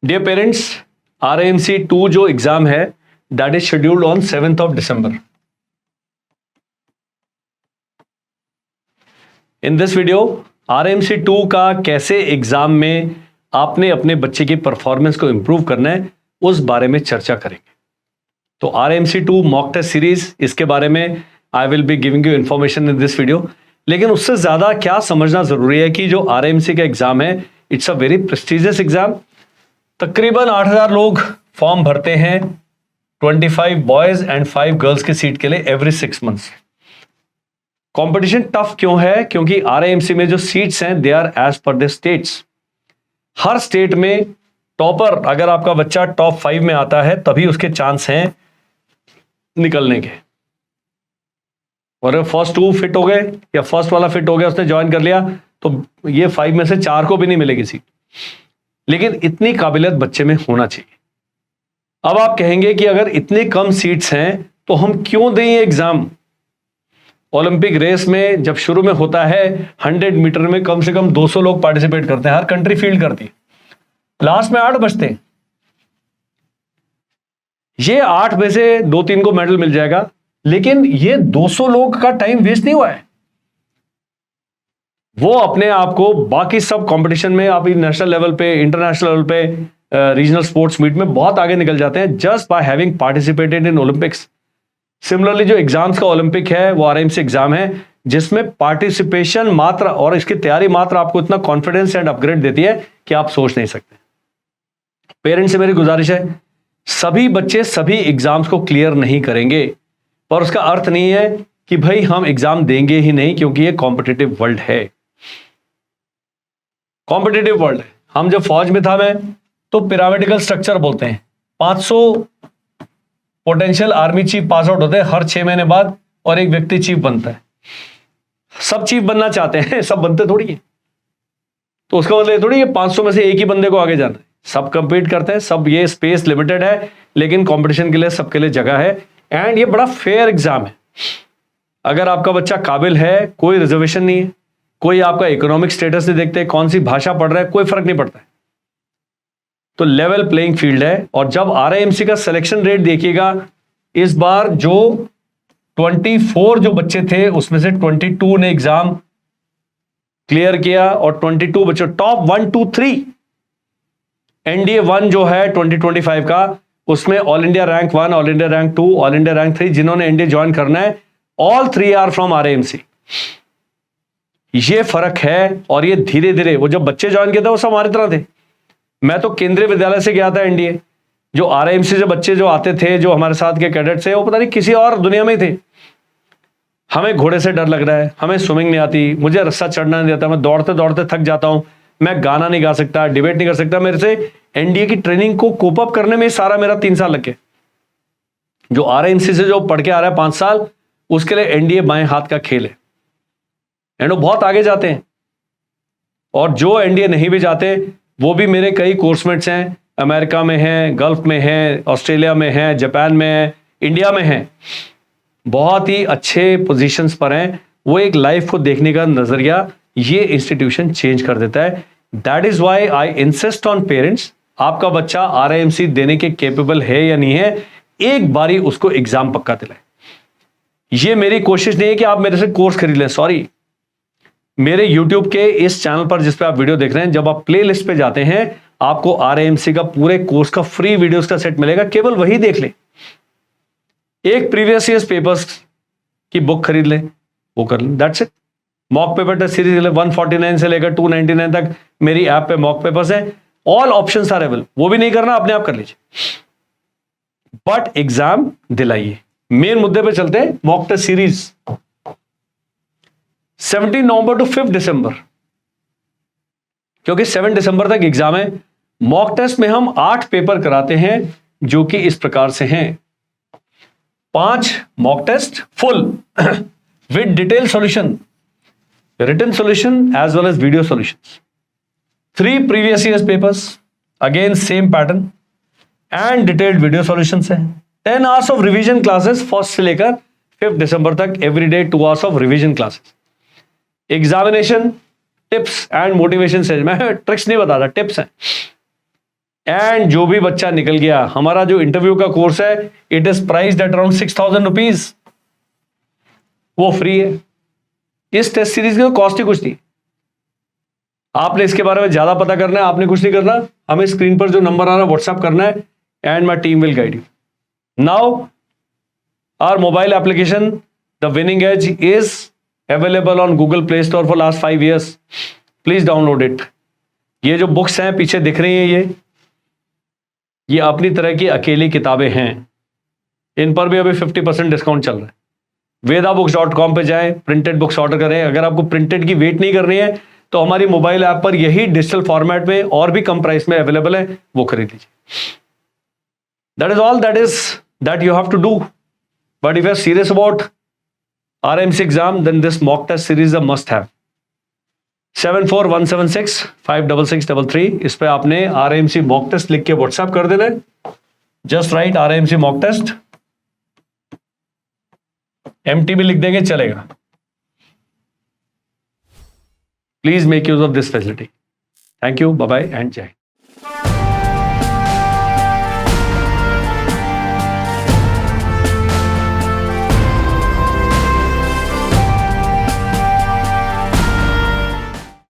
Dear parents, RAMC 2 जो exam है that is scheduled on 7th of December. In this video RAMC 2 का कैसे exam में आपने अपने बच्चे की परफॉर्मेंस को इंप्रूव करना है उस बारे में चर्चा करेंगे. तो RAMC 2 मॉक टेस्ट सीरीज, इसके बारे में I will be giving you information in this video. लेकिन उससे ज्यादा क्या समझना जरूरी है कि जो RAMC का एग्जाम है it's a very prestigious exam. तकरीबन 8000 लोग फॉर्म भरते हैं 25 बॉयज एंड 5 गर्ल्स की सीट के लिए एवरी 6 months. कंपटीशन टफ क्यों है? क्योंकि RAMC में जो सीट्स हैं they are as per the states. हर स्टेट में टॉपर, अगर आपका बच्चा टॉप 5 में आता है तभी उसके चांस हैं निकलने के. और फर्स्ट 2 फिट हो गए या फर्स्ट वाला फिट हो गया, उसने ज्वाइन कर लिया, तो ये 5 में से 4 को भी नहीं मिलेगी सीट. लेकिन इतनी काबिलियत बच्चे में होना चाहिए. अब आप कहेंगे कि अगर इतनी कम सीट्स हैं तो हम क्यों दें ये एग्जाम? ओलंपिक रेस में जब शुरू में होता है 100 मीटर में कम से कम 200 लोग पार्टिसिपेट करते हैं, हर कंट्री फील्ड करती है. लास्ट में 8 बचते हैं. ये 8 में से 2-3 को मेडल मिल जाएगा, लेकिन ये 200 लोग का टाइम वेस्ट नहीं हुआ है. वो अपने आप को बाकी सब कंपटीशन में, आप नेशनल लेवल पे, इंटरनेशनल लेवल पे, रीजनल स्पोर्ट्स मीट में बहुत आगे निकल जाते हैं just by having participated in Olympics. Similarly जो एग्जाम्स का ओलंपिक है वो RAMC एग्जाम है जिसमें पार्टिसिपेशन मात्र और इसकी तैयारी मात्र आपको इतना कॉन्फिडेंस एंड अपग्रेड देती है कि आप सोच नहीं सकते. पेरेंट्स से मेरी गुजारिश है, सभी बच्चे सभी एग्जाम्स को क्लियर नहीं करेंगे, पर उसका अर्थ नहीं है कि भाई हम एग्जाम देंगे ही नहीं, क्योंकि ये कॉम्पिटिटिव वर्ल्ड है. कॉम्पिटिटिव वर्ल्ड है. हम जब फौज में था मैं, तो पिरामिडिकल स्ट्रक्चर बोलते हैं. 500 potential army chief pass out होते हैं हर 6 महीने बाद, और एक व्यक्ति चीफ बनता है. सब चीफ बनना चाहते हैं, सब बनते थोड़ी है. तो उसका मतलब थोड़ी है 500 में से एक ही बंदे को आगे जाना है. सब कंपीट करते हैं, सब, ये स्पेस लिमिटेड है, लेकिन कंपटीशन के लिए सबके लिए जगह है. एंड ये बड़ा फेयर एग्जाम है. अगर आपका बच्चा काबिल है, कोई रिजर्वेशन नहीं है, कोई आपका इकोनॉमिक स्टेटस नहीं देखते, कौन सी भाषा पढ़ रहा है, कोई फर्क नहीं पड़ता है. तो लेवल प्लेइंग फील्ड है. और जब RAMC का सिलेक्शन रेट देखिएगा, इस बार जो 24 जो बच्चे थे उसमें से 22 ने एग्जाम क्लियर किया, और 22 बच्चे टॉप 1, 2, 3. NDA 1 जो है 2025 का, उसमें all India rank 1, all India rank 2, all India rank 3 जिन्होंने NDA ज्वाइन करना है, ऑल 3 आर फ्रॉम RAMC. ये फर्क है. और ये धीरे धीरे, वो जब बच्चे ज्वाइन किए थे वो सब हमारी तरह थे. मैं तो केंद्रीय विद्यालय से गया था NDA. जो RAMC से बच्चे जो आते थे, जो हमारे साथ के कैडेट्स थे, वो पता नहीं किसी और दुनिया में ही थे. हमें घोड़े से डर लग रहा है, हमें स्विमिंग नहीं आती, मुझे रस्सा चढ़ना नहीं आता, मैं दौड़ते दौड़ते थक जाता हूं, मैं गाना नहीं गा सकता, डिबेट नहीं कर सकता. मेरे से NDA की ट्रेनिंग को कोप अप करने में सारा मेरा 3 साल लग गए. जो RAMC से जो पढ़ के आ रहा है 5 साल, उसके लिए NDA बाएं हाथ का खेल है. एंड वो बहुत आगे जाते हैं. और जो NDA नहीं भी जाते, वो भी मेरे कई कोर्समेट्स हैं, अमेरिका में हैं, गल्फ में हैं, ऑस्ट्रेलिया में हैं, जापान में हैं, इंडिया में हैं, बहुत ही अच्छे पोजीशंस पर हैं. वो एक लाइफ को देखने का नजरिया ये इंस्टीट्यूशन चेंज कर देता है. That is why I insist on parents, आपका बच्चा RAMC देने के केपेबल है या नहीं है, एक बारी उसको एग्जाम पक्का दिलाए. ये मेरी कोशिश नहीं है कि आप मेरे से कोर्स खरीद लें. सॉरी, मेरे YouTube के इस चैनल पर जिस पे आप वीडियो देख रहे हैं, जब आप प्ले लिस्ट पे जाते हैं, आपको RAMC का पूरे कोर्स का फ्री वीडियोस का सेट मिलेगा. केवल वही देख लें. एक प्रीवियस ईयर्स पेपर्स की बुक खरीद लें, वो कर लें, that's it. Mock paper test series 149 से लेकर 299 तक मेरी ऐप पे मॉक पेपर्स हैं. All options are available. वो भी नहीं करना, अपने आप कर लीजिए, बट एग्जाम दिलाइए. मेन मुद्दे पे चलते हैं. Mock test series 17 November to 5 December, क्योंकि 7 दिसंबर तक एग्जाम है. मॉक टेस्ट में हम 8 पेपर कराते हैं, जो कि इस प्रकार से हैं. 5 mock test full with detail solution, written solution as well as video solutions. 3 previous years papers, again same pattern and detailed video solutions है. 10 hours of revision classes first से लेकर 5 दिसंबर तक, every day 2 hours of revision classes. Examination tips and motivation से, मैं tricks नहीं बताता, tips हैं. And जो भी बच्चा निकल गया, हमारा जो इंटरव्यू का कोर्स है it is priced at around 6,000 rupees, वो फ्री है। इस टेस्ट सीरीज की कॉस्ट ही कुछ नहीं। आपने इसके बारे में ज्यादा पता करना है, आपने कुछ नहीं करना, हमें स्क्रीन पर जो नंबर आ रहा है व्हाट्सएप करना है and my team will guide you. Now our mobile application the winning edge is available on Google Play Store for last 5 years। Please download it. ये जो बुक्स हैं पीछे दिख रही हैं, ये अपनी तरह की अकेली किताबें हैं, इन पर भी अभी 50% डिस्काउंट चल रहा है। vedabooks.com पे जाएं, प्रिंटेड बुक्स ऑर्डर करें। अगर आपको प्रिंटेड की वेट नहीं करनी है तो हमारी मोबाइल ऐप पर यही डिजिटल फॉर्मेट में और भी कम प्राइस में अवेलेबल है, वो खरीद लीजिए। That is all that you have to do. But if you are serious about RMC exam then this mock test series a must have. 7417656633 इस पे आपने RMC मॉक टेस्ट लिख के व्हाट्सएप कर देना है। Just write RMC mock test, MT भी लिख देंगे चलेगा। Please make use of this facility. Thank you, bye bye and Jai Hind.